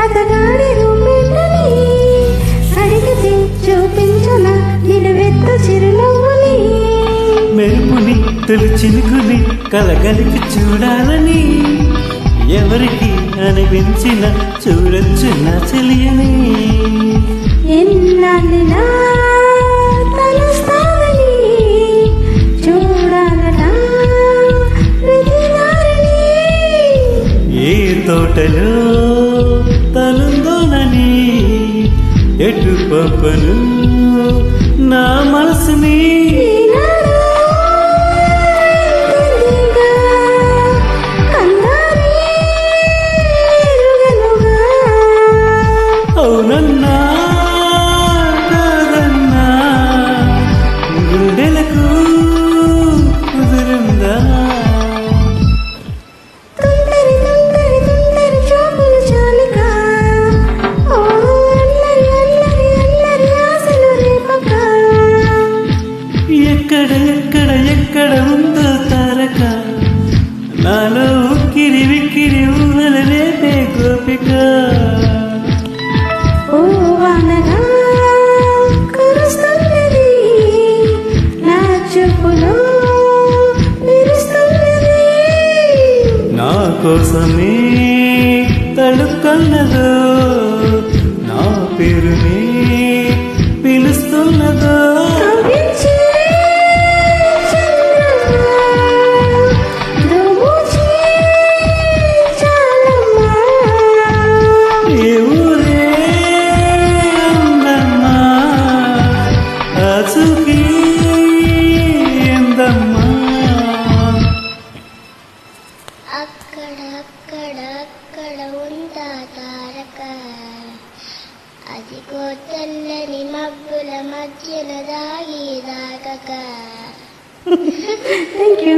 అతగాడి రూపెట్టని అడిగితే చూపించున నిలువెత్తు చిరునవ్వుని మెరుపుని తొలి చినుకుని కలగలిపి చూడాలని ఎవరికి అనిపించిన చూడొచ్చు నా చెలియని ఎన్నాళ్ళినా తలుస్తావని చూడాలట ప్రతిదారిని ఏ తోటలో తలుందోనని ఎటు పంపను నా మనసుని అవునన్నా కాదన్నా గుండెలకు కుదురుందా తుంటరి తుంటరి తుంటరి చూపులు చాలిక ఓ అల్లరి అల్లరి అల్లరి ఆశలు రేపక ఎక్కడ ఎక్కడ ఎక్కడ ఉందో తారక నాలో ఉక్కిరి విక్కిరి ఊహల రేపే గోపిక ఓ వానగా కురుస్తున్నది నా చూపులో మెరుస్తున్నది నా కోసమే తడుకన్నదో నా పేరునే పిలుస్తున్నదో కవ్వించే చంద్రమా దోబూచే చాలమ్మా ఏ ఊరే అందమ్మా ఆచూకీ ఎందమ్మా అక్కడ అక్కడ అక్కడ ఉందా తారక అదిగో తెల్లని మబ్బుల మధ్యన దాగి దాగక థ్యాంక్ యూ